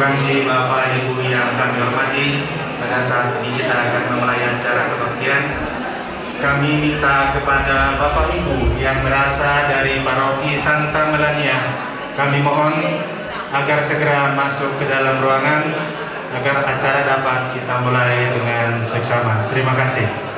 kasih Bapak Ibu yang kami hormati. Pada saat ini kita akan memulai acara kebaktian. Kami minta kepada Bapak Ibu yang berasal dari paroki Santa Melania, kami mohon agar segera masuk ke dalam ruangan agar acara dapat kita mulai dengan seksama. Terima kasih.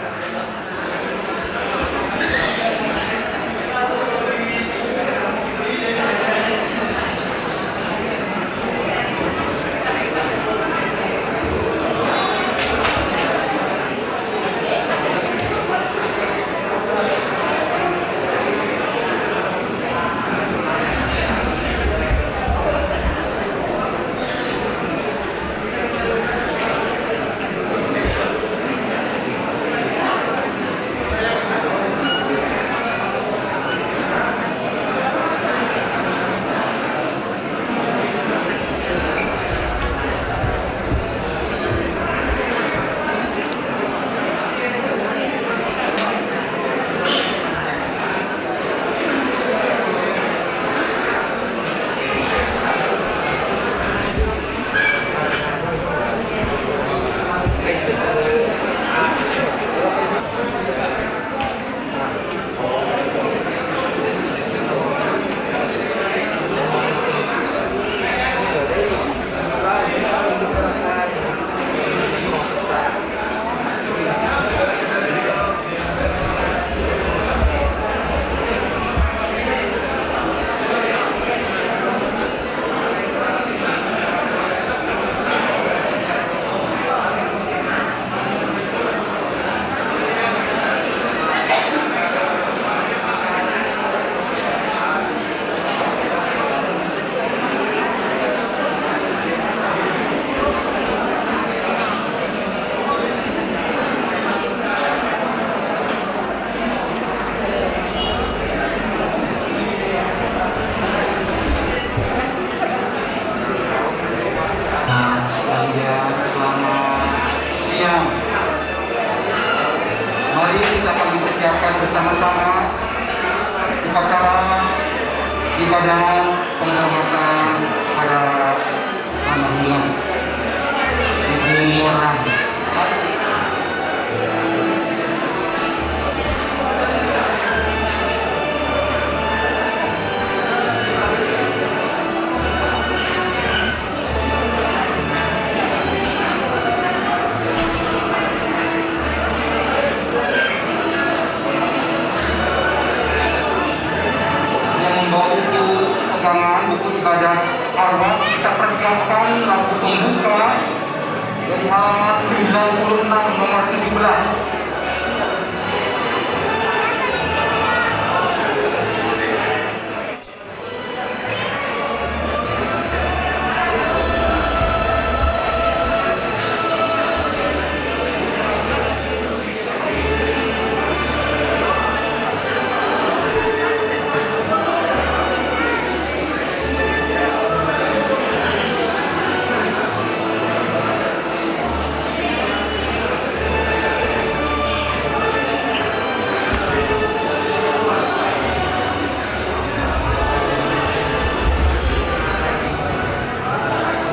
Mari kita akan dipersiapkan bersama-sama upacara ibadah penghormatan pada almarhum Ibu Orang. Buku ibadah arwah kita persiapkan lampu pembuka dari halaman 96 nomor 17.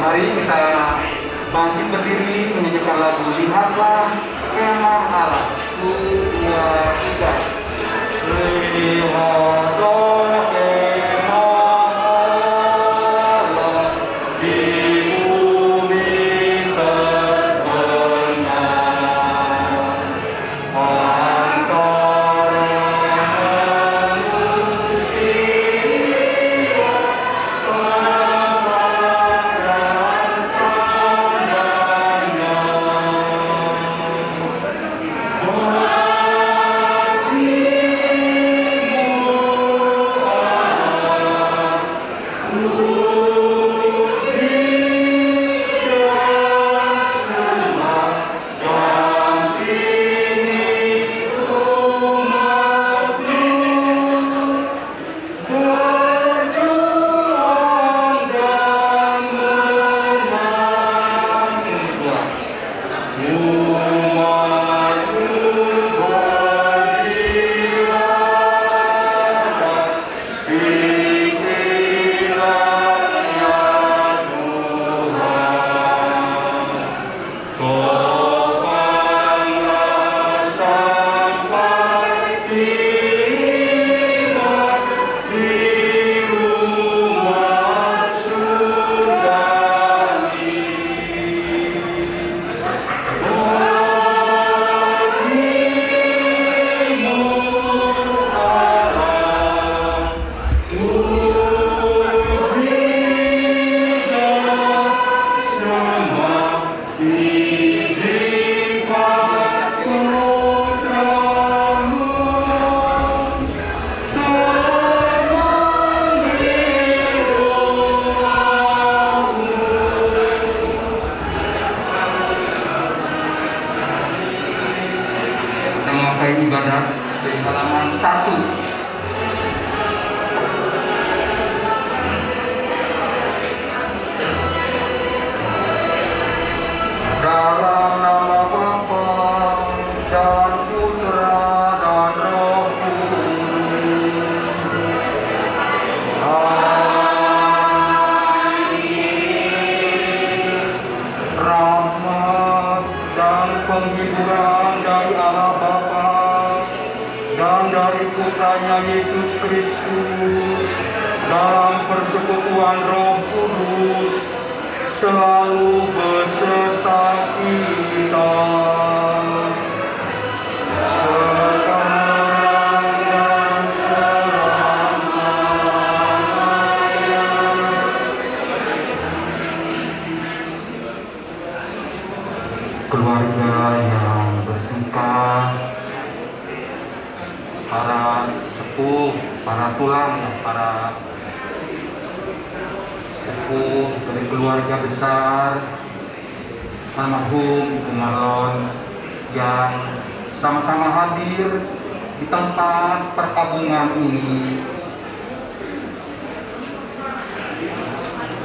Mari kita bangkit berdiri menyanyikan lagu Lihatlah Kemah Allah. 1, 2, 3. Lihatlah kemah Allah di bumi terbenam antara manusia. Yesus Kristus dalam persekutuan Roh Kudus selalu beserta kita sekarang dan selamanya. Keluarga yang berduka, para sepuh, para tulang, para sepuh dari keluarga besar almarhum Ibu Marlon yang sama-sama hadir di tempat perkabungan ini.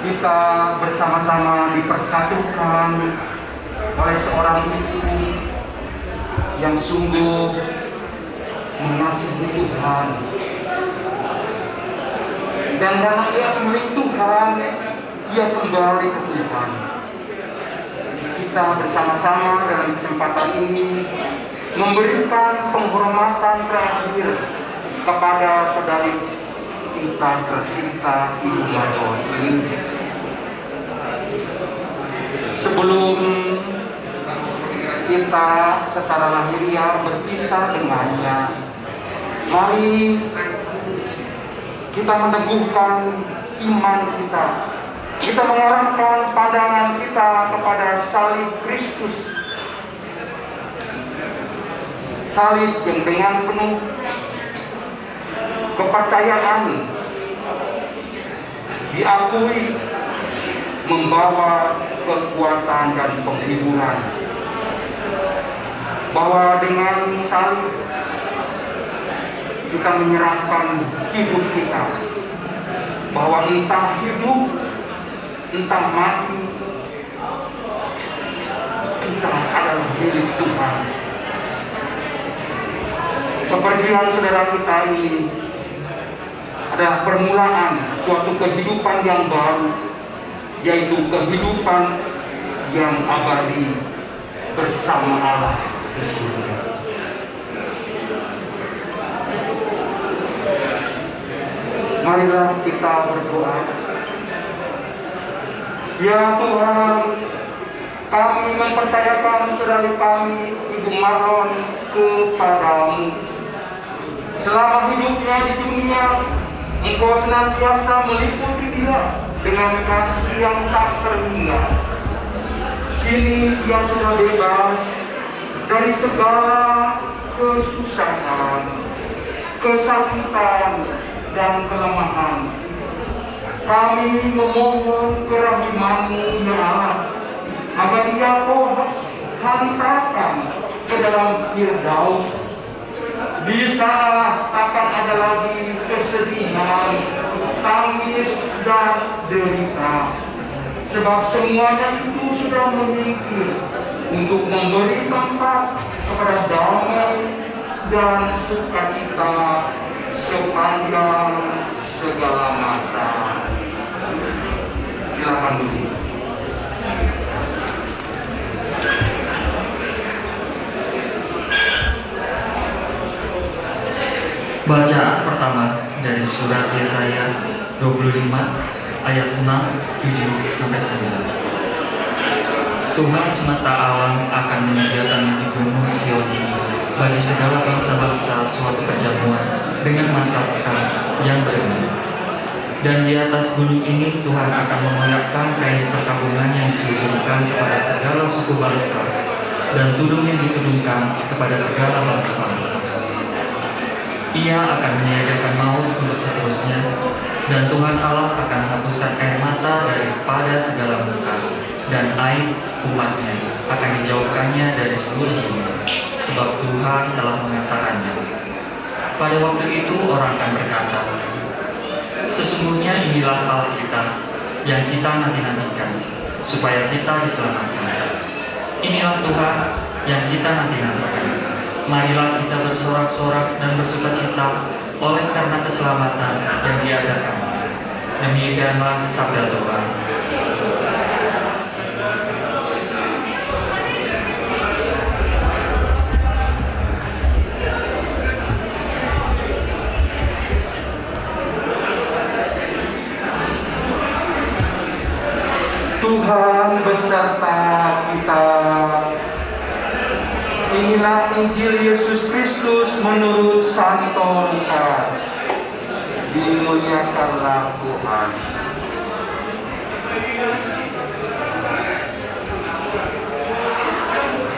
Kita bersama-sama dipersatukan oleh seorang ibu yang sungguh mengasihi Tuhan, dan karena ia milik Tuhan, ia kembali ke Tuhan. Kita bersama-sama dalam kesempatan ini memberikan penghormatan terakhir kepada saudari kita tercinta Ibu Marlon ini. Sebelum kita secara lahiriah berpisah dengannya, mari kita meneguhkan iman kita. Kita mengarahkan pandangan kita kepada salib Kristus. Salib yang dengan penuh kepercayaan diakui membawa kekuatan dan penghiburan. Bahwa dengan salib kita menyerahkan hidup kita, bahwa entah hidup entah mati, kita adalah milik Tuhan. Kepergian saudara kita ini adalah permulaan suatu kehidupan yang baru, yaitu kehidupan yang abadi bersama Allah di surga. Marilah kita berdoa. Ya Tuhan, kami mempercayakan saudari kami Ibu Marlon kepadamu. Selama hidupnya di dunia, Engkau senantiasa meliputi dia dengan kasih yang tak terhingga. Kini ia sudah bebas dari segala kesusahan, kesakitan, dan kelemahan. Kami memohon kerahiman-Mu ya Allah, agar ia Kau hantarkan ke dalam Firdaus. Di sana akan ada lagi kesedihan, tangis, dan derita. Sebab semuanya itu sudah menyingkir untuk memberi tempat kepada damai dan sukacita sepanjang segala masa. Silakan dulu. Bacaan pertama dari surat Yesaya 25 ayat 6, 7 sampai 9. Tuhan semesta alam akan menyediakan di gunung Sion ini bagi segala bangsa-bangsa suatu perjamuan dengan masakan yang berbeda. Dan di atas gunung ini Tuhan akan mengoyakkan kain perkabungan yang disuguhkan kepada segala suku bangsa, dan tudung yang ditudungkan kepada segala bangsa-bangsa. Ia akan meniadakan maut untuk seterusnya, dan Tuhan Allah akan menghapuskan air mata daripada segala muka, dan aib umatnya akan dijauhkannya dari seluruh dunia, sebab Tuhan telah mengatakannya. Pada waktu itu orang akan berkata, sesungguhnya inilah Allah kita, yang kita nanti-nantikan, supaya kita diselamatkan. Inilah Tuhan yang kita nanti-nantikan. Marilah kita bersorak-sorak dan bersukacita oleh karena keselamatan yang diadakan. Demikianlah sabda Tuhan. beserta kita. Inilah Injil Yesus Kristus menurut Santo Lukas. Dimuliakanlah Tuhan.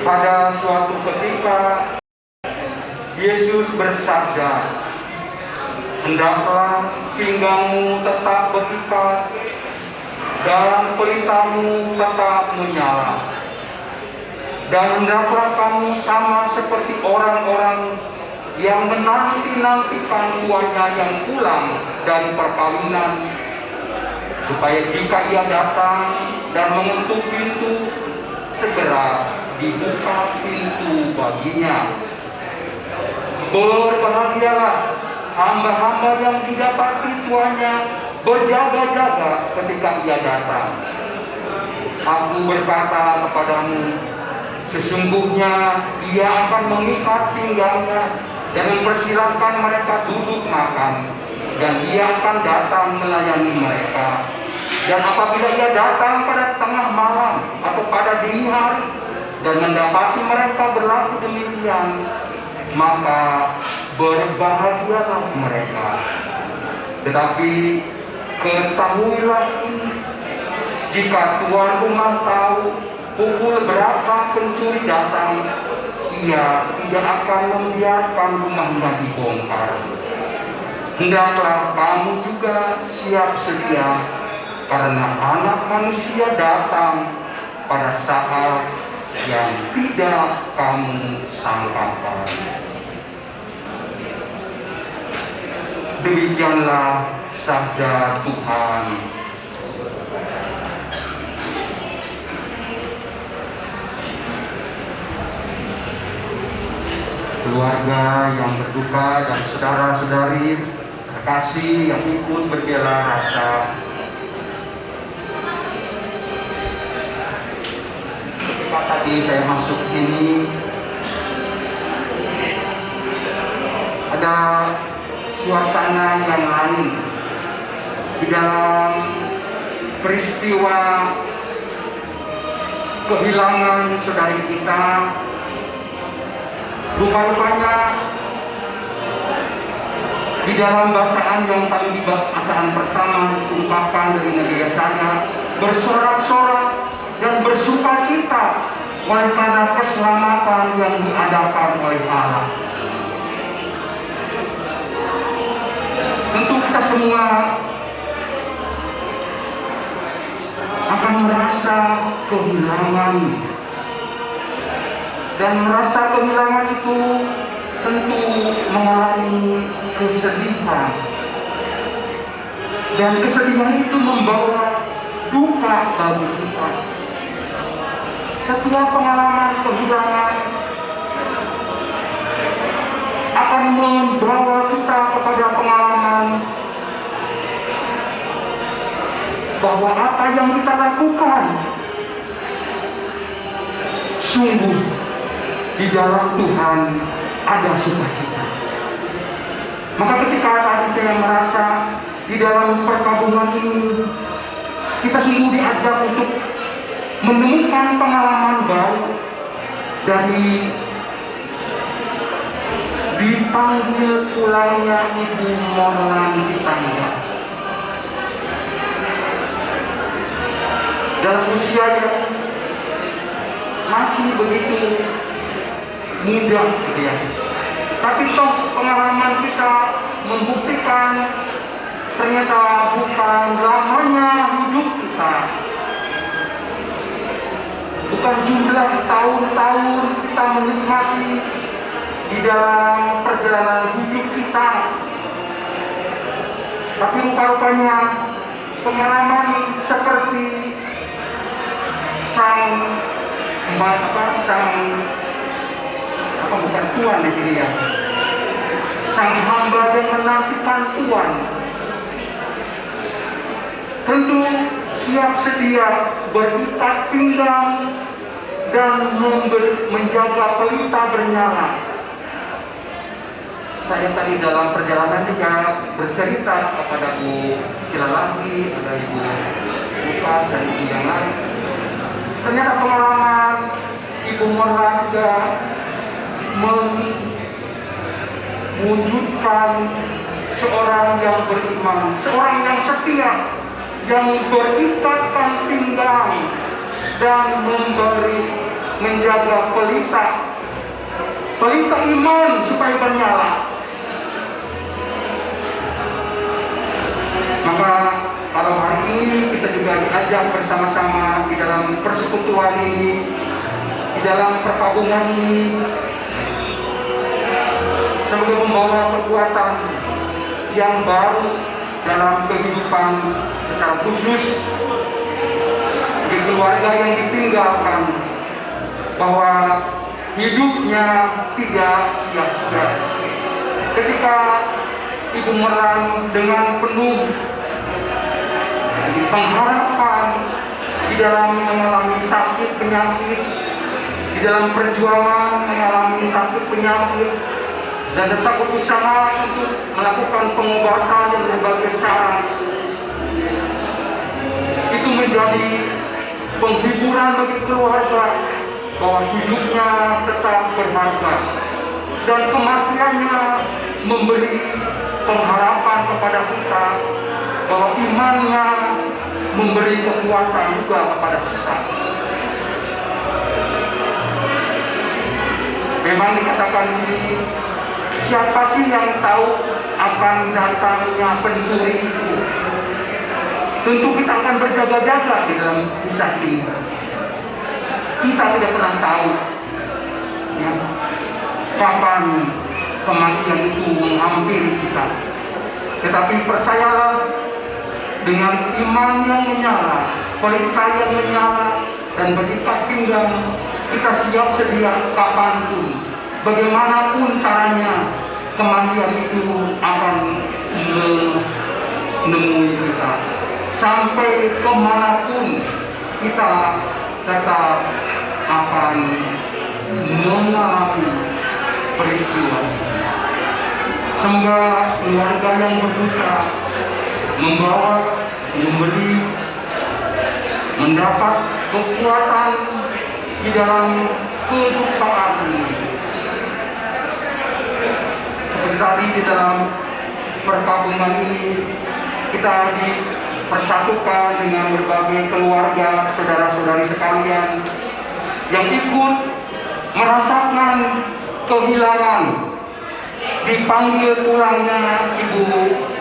Pada suatu ketika Yesus bersabda, "Hendaklah pinggangmu tetap berikat dan pelitamu tetap menyala. Dan hendaklah kamu sama seperti orang-orang yang menanti-nantikan tuannya yang pulang dari perkawinan, supaya jika ia datang dan mengetuk pintu, segera dibuka pintu baginya. Berbahagialah hamba-hamba yang didapati tuannya berjaga-jaga ketika ia datang. Aku berkata kepadamu, sesungguhnya ia akan mengikat pinggangnya dan mempersilahkan mereka duduk makan, dan ia akan datang melayani mereka. Dan apabila ia datang pada tengah malam atau pada dini hari dan mendapati mereka berlaku demikian, maka berbahagialah mereka. Tetapi ketahuilah ini, jika tuan rumah tahu pukul berapa pencuri datang, ia tidak akan membiarkan rumahnya dibongkar. Hendaklah kamu juga siap sedia, karena Anak Manusia datang pada saat yang tidak kamu sangkakan." Demikianlah sabda Tuhan. Keluarga yang berduka dan saudara-saudari terkasih yang ikut berbela rasa, ketika tadi saya masuk sini, ada suasana yang lain di dalam peristiwa kehilangan saudari kita. Rupa-rupanya di dalam bacaan yang tadi di bacaan pertama diungkapkan dari Nabi Yesaya, bersorak-sorak dan bersuka cita oleh karena keselamatan yang diadakan oleh Allah. Tentu kita semua akan merasa kehilangan, dan merasa kehilangan itu tentu mengalami kesedihan, dan kesedihan itu membawa duka bagi kita. Setiap pengalaman kehilangan akan membawa kita kepada pengalaman bahwa apa yang kita lakukan sungguh di dalam Tuhan ada sukacita. Maka ketika tadi saya merasa di dalam perkabungan ini kita sungguh diajak untuk menemukan pengalaman baru dari dipanggil pulangnya Ibu Morlan Sitangga dalam usia yang masih begitu muda gitu ya. Tapi toh pengalaman kita membuktikan ternyata bukan lamanya hidup kita, bukan jumlah tahun-tahun kita menikmati di dalam perjalanan hidup kita, tapi rupa-rupanya pengalaman seperti bukan tuan di sini ya, sang hamba yang menantikan tuan, tentu siap sedia berikat pinggang dan menjaga pelita bernyala. Saya tadi dalam perjalanan juga bercerita kepada Bu Silalagi, ada Ibu Lukas dan Ibu yang lain, Ternyata pengalaman Ibu Merlan juga mewujudkan seorang yang beriman, seorang yang setia, yang berikatkan pinggang dan menjaga pelita iman supaya bernyala. Maka kalau hari ini kita juga diajak bersama-sama di dalam persekutuan ini, di dalam perkabungan ini, sebagai membawa kekuatan yang baru dalam kehidupan secara khusus di keluarga yang ditinggalkan, bahwa hidupnya tidak sia-sia. Ketika Ibu Merlan dengan penuh pengharapan di dalam mengalami sakit penyakit, di dalam perjuangan mengalami sakit penyakit, dan tetap berusaha untuk melakukan pengobatan dan berbagai cara, itu menjadi penghiburan bagi keluarga bahwa hidupnya tetap berharga, dan kematiannya memberi pengharapan kepada kita bahwa imannya memberi kekuatan juga kepada kita. Memang dikatakan di sini, siapa sih yang tahu akan datangnya pencuri itu? Tentu kita akan berjaga-jaga di dalam kisah ini. Kita tidak pernah tahu ya, kapan kematian itu menghampiri kita. Tetapi percayalah, dengan iman yang menyala, pelita yang menyala, dan berikat pinggang, kita siap sedia kapanpun, bagaimanapun caranya, kematian itu akan menemui kita. Sampai kemanapun kita tetap akan mengalami peristiwa. Semoga keluarga yang berduka mendapat kekuatan di dalam kedukaan ini. Seperti tadi di dalam perkabungan ini, kita dipersatukan dengan berbagai keluarga, saudara-saudari sekalian yang ikut merasakan kehilangan, dipanggil pulangnya Ibu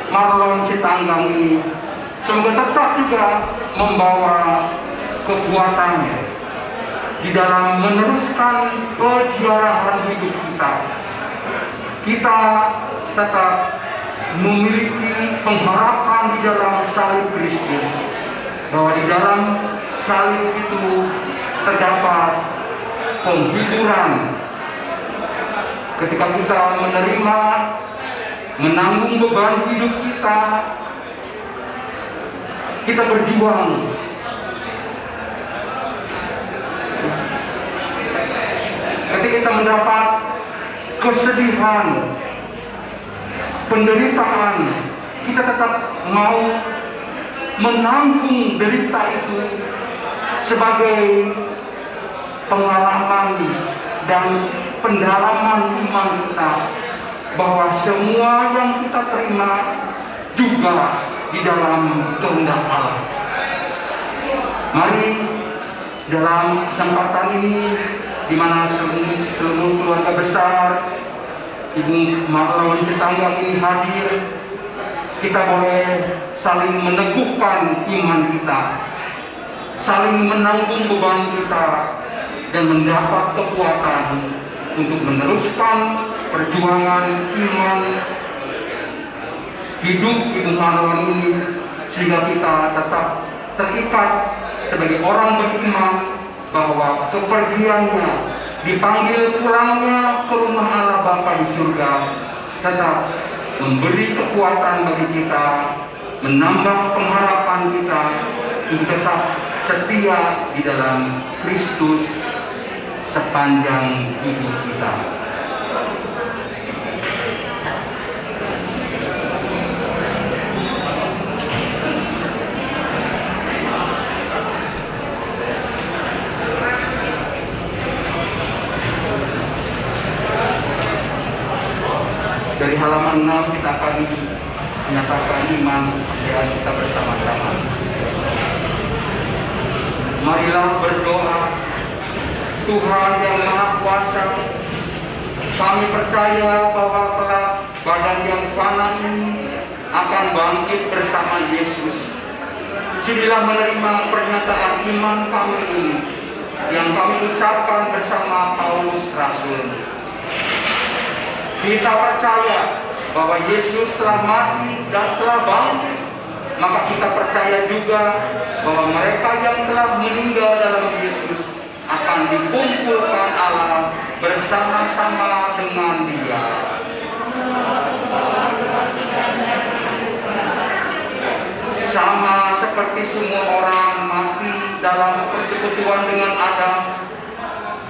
Marlon Sitanggang ini. Semoga tetap juga membawa kekuatan di dalam meneruskan peziarahan hidup kita. Kita tetap memiliki pengharapan di dalam salib Kristus, bahwa di dalam salib itu terdapat penghiburan. Ketika kita menerima, menanggung beban hidup kita, kita berjuang. Ketika kita mendapat kesedihan, penderitaan, kita tetap mau menanggung derita itu sebagai pengalaman dan pendalaman iman kita, bahwa semua yang kita terima juga di dalam kehendak Allah. Mari dalam kesempatan ini, di mana seluruh keluarga besar Ibu Marlon Sitanggang ini hadir, kita boleh saling meneguhkan iman kita, saling menanggung beban kita, dan mendapat kekuatan untuk meneruskan perjuangan iman hidup Ibu Marlon ini, sehingga kita tetap terikat sebagai orang beriman bahwa kepergiannya, dipanggil pulangnya ke rumah Allah Bapa di surga, tetap memberi kekuatan bagi kita, menambah pengharapan kita untuk tetap setia di dalam Kristus sepanjang hidup kita. halaman 6 kita akan menyatakan iman dan kita bersama-sama. Marilah berdoa. Tuhan yang Maha Kuasa, kami percaya bahwa kelak badan yang fana ini akan bangkit bersama Yesus. Sudilah menerima pernyataan iman kami ini yang kami ucapkan bersama Paulus Rasul. Kita percaya bahwa Yesus telah mati dan telah bangkit, maka kita percaya juga bahwa mereka yang telah meninggal dalam Yesus akan dikumpulkan Allah bersama-sama dengan Dia. Sama seperti semua orang mati dalam persekutuan dengan Adam,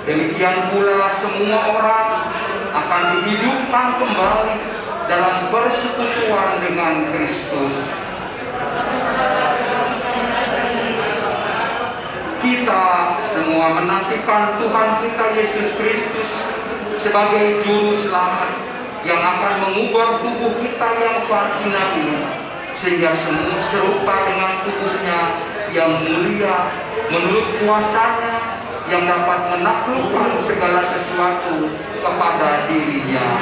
demikian pula semua orang akan dihidupkan kembali dalam persekutuan dengan Kristus. Kita semua menantikan Tuhan kita Yesus Kristus sebagai juru selamat yang akan mengubah tubuh kita yang fana ini sehingga semua serupa dengan tubuhnya yang mulia menurut kuasanya yang dapat menaklukkan segala sesuatu kepada dirinya.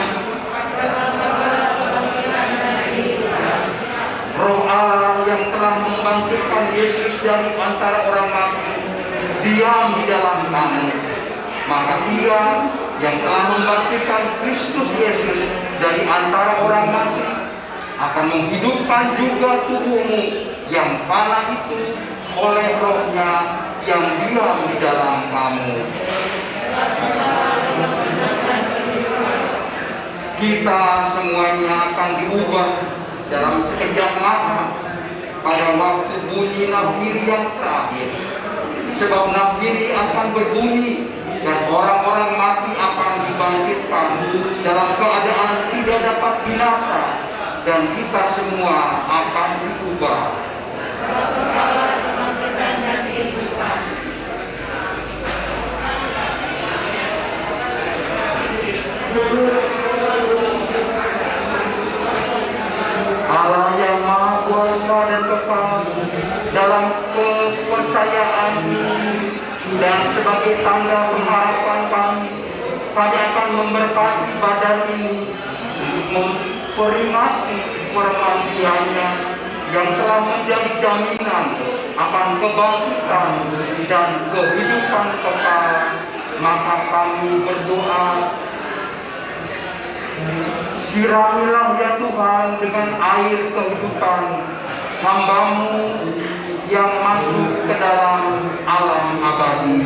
Roh Allah yang telah membangkitkan Yesus dari antara orang mati diam di dalam kamu, maka Dia yang telah membangkitkan Kristus Yesus dari antara orang mati akan menghidupkan juga tubuhmu yang fana itu oleh Roh-Nya yang diam di dalam kamu. Kita semuanya akan diubah dalam sekejap mata pada waktu bunyi nafiri yang terakhir. Sebab nafiri akan berbunyi dan orang-orang mati akan dibangkitkan dalam keadaan tidak dapat binasa dan kita semua akan diubah. Allah yang Maha Kuasa dan kekal, dalam kepercayaan ini dan sebagai tanda pengharapan kami akan memberkati badan ini untuk memperingati permandiannya yang telah menjadi jaminan akan kebangkitan dan kehidupan kekal. Maka kami berdoa, siramilah ya Tuhan dengan air kehidupan hamba-Mu yang masuk ke dalam alam abadi.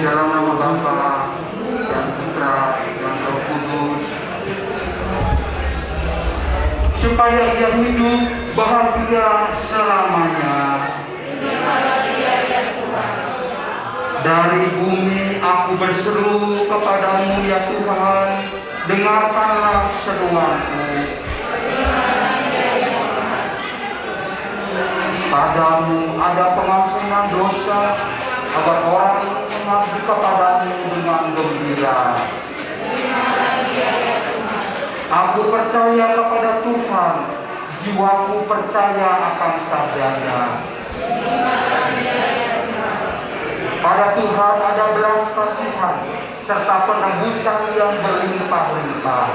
Dalam nama Bapa dan Putra dan Roh Kudus, supaya ia hidup bahagia selamanya. Dari bumi aku berseru kepadamu ya Tuhan, dengarkanlah seruanku. Padamu ada pengampunan dosa, agar orang mengabdi kepadamu dengan gembira. Aku percaya kepada Tuhan, jiwaku percaya akan sabdanya. Pada Tuhan ada belas kasihan serta penebusan yang berlimpah-limpah.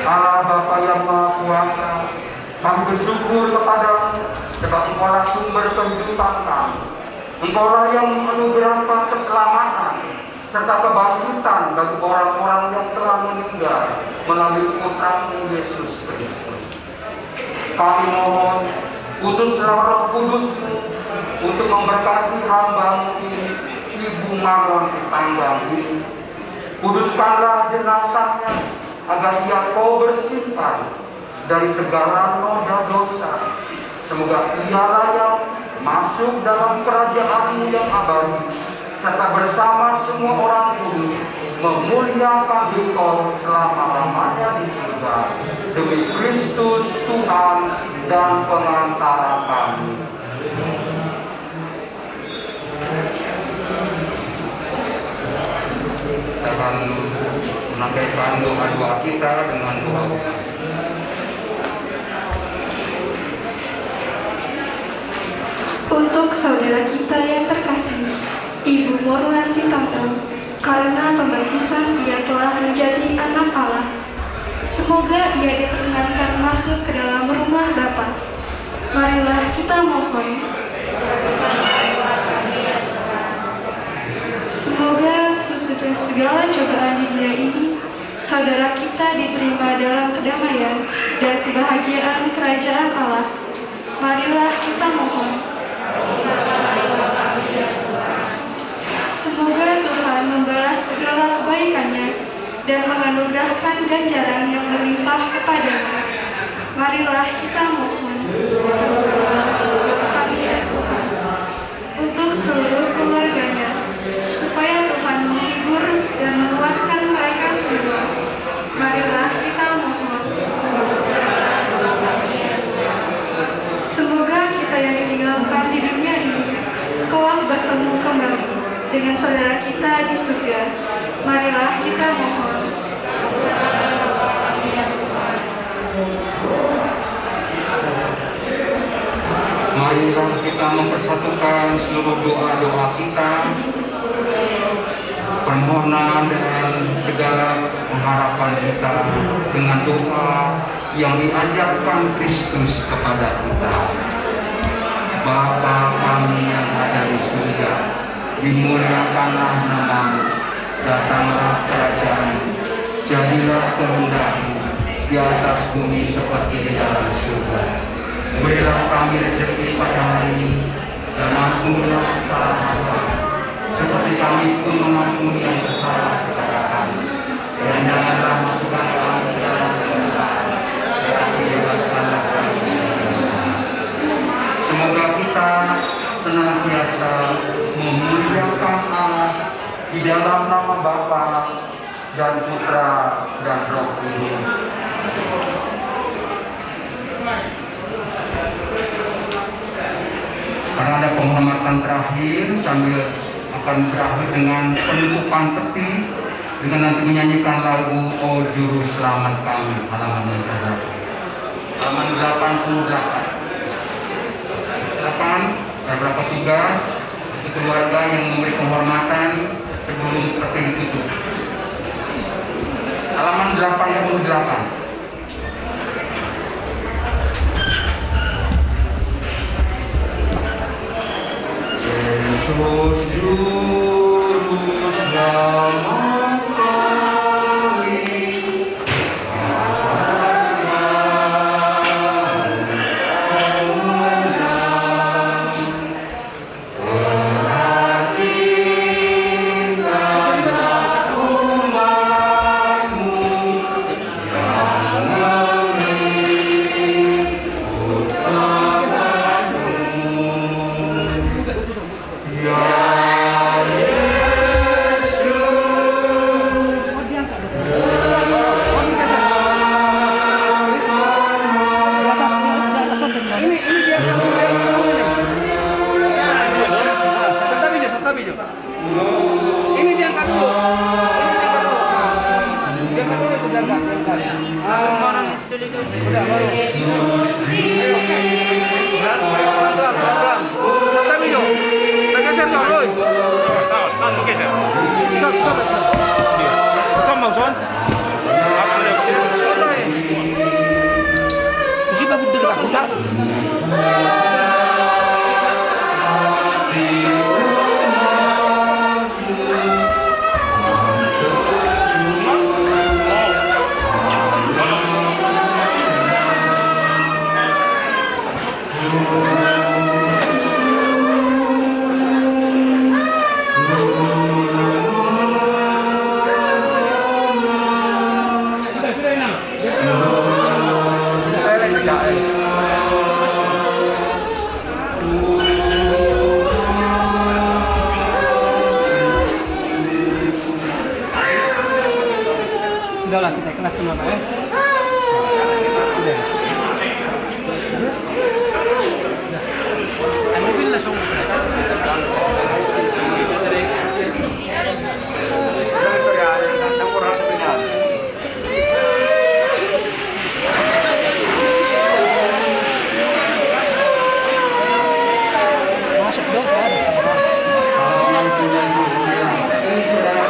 Allah Bapa yang Maha Kuasa, kami bersyukur kepadamu sebab Engkaulah sumber kehidupan kami. Engkaulah yang menganugerahkan keselamatan serta kebangkitan bagi orang-orang yang telah meninggal melalui Putra-Mu Yesus Kristus. Kami mohon, utuslah Roh Kudus-Mu untuk memberkati hamba-Mu ini, Ibu Marlon Sitanggang ini. Kuduskanlah jenazahnya agar ia Kau bersihkan dari segala noda dosa. Semoga ia layak masuk dalam kerajaan-Mu yang abadi, serta bersama semua orang kudus memuliakan Engkau selama-lamanya di surga. Demi Kristus Tuhan dan pengantara kami. Kita akan menyampaikan doa-doa kita dengan doa. Untuk saudara kita yang terkasih, Ibu Morlan Sitanggang, karena pembaptisan ia telah menjadi anak Allah. Semoga ia diperkenankan masuk ke dalam rumah Bapa. Marilah kita mohon. Semoga sesudah segala cobaan di dunia ini, saudara kita diterima dalam kedamaian dan kebahagiaan kerajaan Allah. Marilah kita mohon. Semoga Tuhan membalas segala kebaikannya dan menganugerahkan ganjaran yang berlimpah kepadanya. Marilah kita mohon. Kami ya Tuhan, untuk seluruh keluarganya, supaya Tuhan menghibur dan menguatkan mereka semua. Marilah kita mohon. Semoga kita yang ditinggalkan di dunia ini kelak bertemu kembali dengan saudara kita di surga. Marilah kita mohon. Marilah kita mempersatukan seluruh doa-doa kita, permohonan dan segala pengharapan kita dengan doa yang diajarkan Kristus kepada kita. Bapa kami yang ada di surga, dimuliakanlah namamu, datanglah kerajaan-Mu, jadilah kehendak-Mu di atas bumi seperti di dalam surga. Berilah kami rezeki pada hari ini, dan ampunilah kesalahan kami, seperti kami pun mengampuni yang bersalah kepada kami. Dan janganlah masukkan kami ke dalam kegelapan, tetapi bebaskanlah kami dari yang jahat. Semoga kita senantiasa memuliakan Allah di dalam nama Bapa dan Putra dan Roh Kudus. Sekarang ada penghormatan terakhir sambil akan berakhir dengan penutupan peti dengan nanti menyanyikan lagu O Juru Selamat Kami, halaman yang berapa? Halaman 88. Ada berapa tugas untuk keluarga yang memberi penghormatan sebelum peti ditutup. Halaman 88. Yesus Juru Selamat kami, ini diangkat dulu. Diangkat dulu itu diangkat. Udah baru. Pelan-pelan. Serta video. Geser dong, Roy. Langsung geser. Stop. Sama Son. Selesai. Isi bagus dekat pusat. Halaman 99. Ini saudara.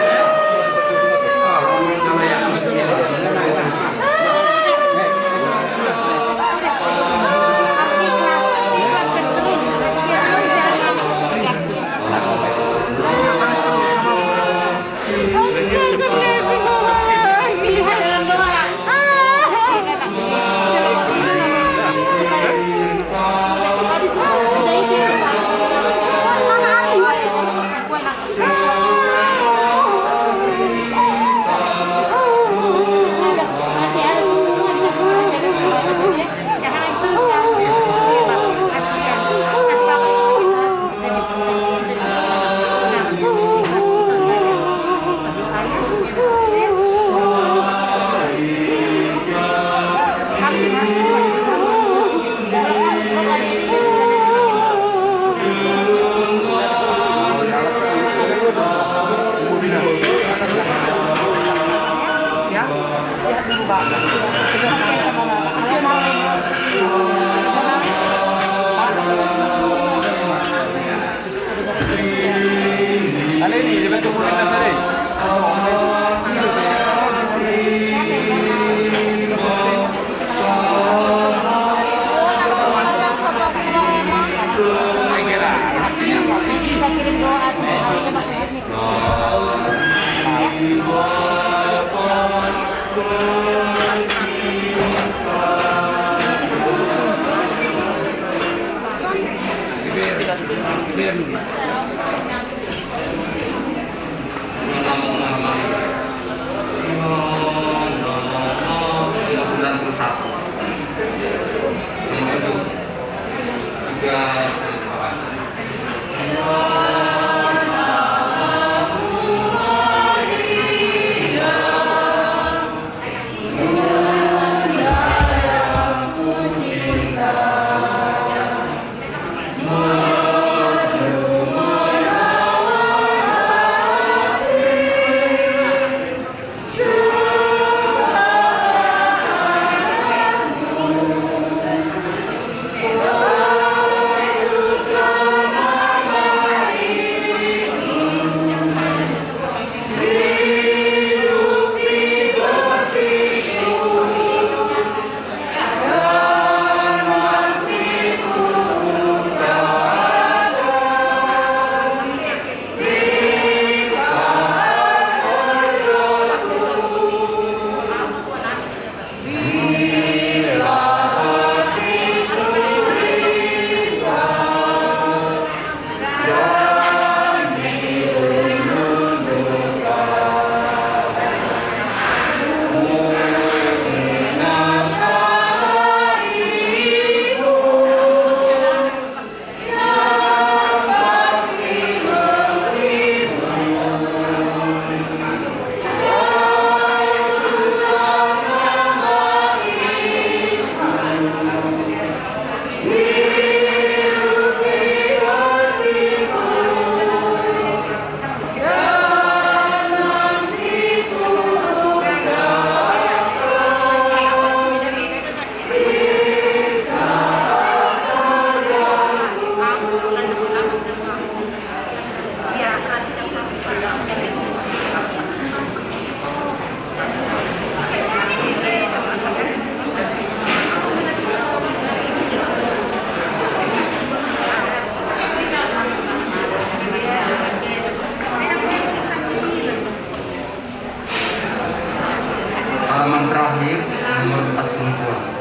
Halaman 99. Halaman terakhir nomor 42.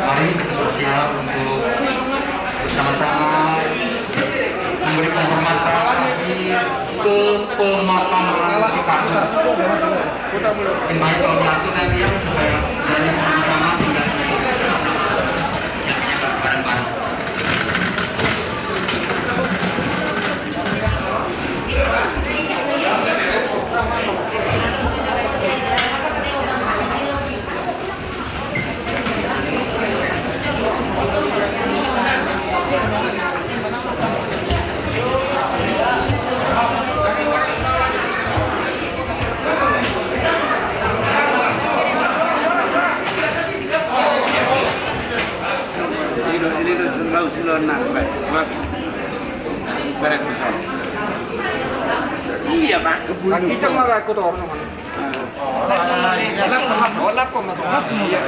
Mari kita bersiap untuk bersama-sama memberi penghormatan ke pemakaman Cikarang. Kembali kalau melakukan yang supaya dari bersama-sama sudah yang menyebabkan barang-barang. Iya Pak, kebun. Kisah malah aku tuh orang mana? Lap masuk. Iya.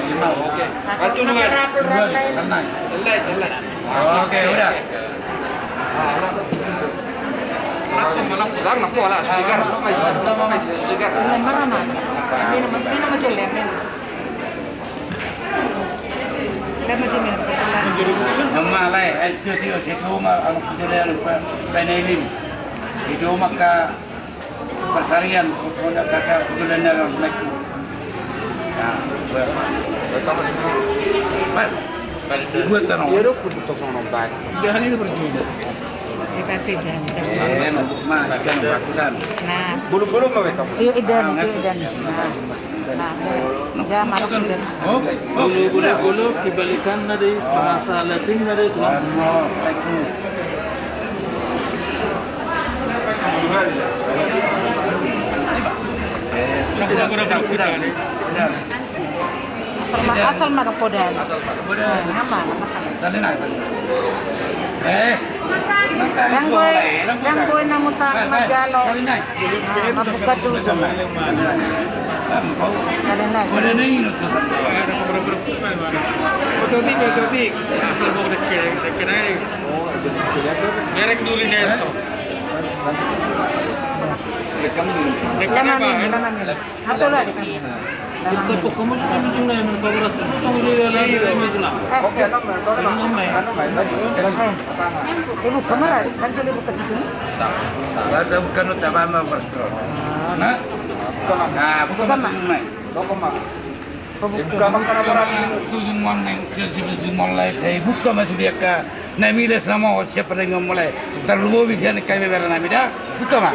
Oke. Batu dulu. Selai. Oke, udah. Lang po wala sigar. May sigar. Marama. Hindi naman dyan lemon. Lemon din yun sa sulan. Namalay, ay studio, si Tuma, ang kujulian ng Panalim. Si Tuma ka persarian, kung kasar kujulian na ng Mekko. Buat tanong. Pero putok ng nombay. Diyan ini berjuang. Ipati dyan. Ikan rakusan. Nah, Bulu-bulu mawek kamu. yung idan. Nah, dyan marok sudan. Bulu kibalikan na di bahasa Latin na di tuan. Mekko. Asal marok kodan. Nama. Tadi nak. Yang gue namutan majalo. Mabuka tuh. Boleh nih itu. Betul. Asal mau dekat. Merek dulu ni itu. Laman. Hato lah di kami. Kita kamu sudah bisa na yung kabarat. Kamu dia lagi kami tu lah. Oke, Ibu kamera, bantu ibu ke situ. Ada bukan utama berkro. Nah, bukan Bukan, Mak. naik. Doko mak. Buka makan berarti tu semua neng semua mulai saya buka masuk dia ke namiles nama siapa yang mulai terlalu bisa nih kami berenami dah buka mah.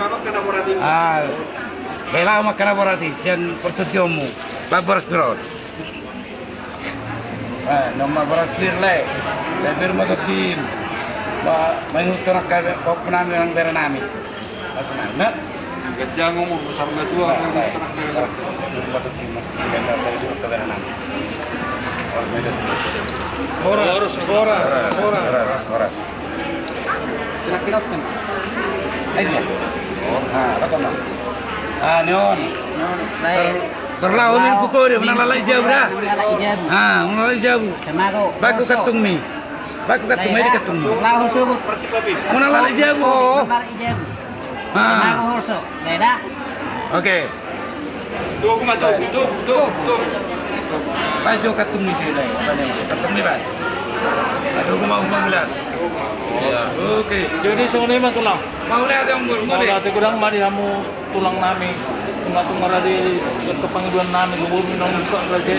Kailangan makan berarti sian pertujuanmu babar strol. Nama berasir le, saya bermata tim, mengutar kami penami yang berenami. Asal nak? Gajah ngomong besar tua. Boras. Kira-kira kan? Ini. Apa nak? Neon. Terlalu pukul dia, menang lalai jauh dah. Menang lalai jauh. Baku katung mi. Baku katung mi katung. Menang lalai jauh. Oke. Baju katung ni sih dah. Katung ni bas. Aduh, mau melihat. Oke. Jadi sore mah tulang. Mau lihat yang Mau boleh. dati kurang mari kamu tulang nami. Tunga-tunga di kepangiduan nami gubur minong buka lagi.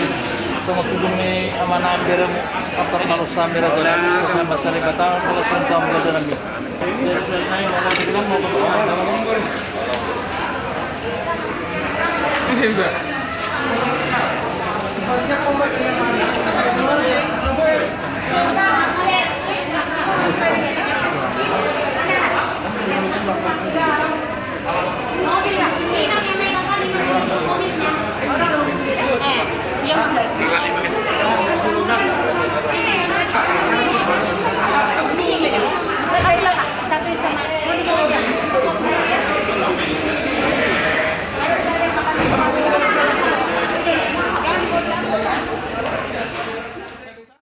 Sama tujung ni amanah beramu atar kalau samira dalam sama tali kata kalau sentuh belajar nami. Jadi saya mau dati kurang mau Ini sih juga.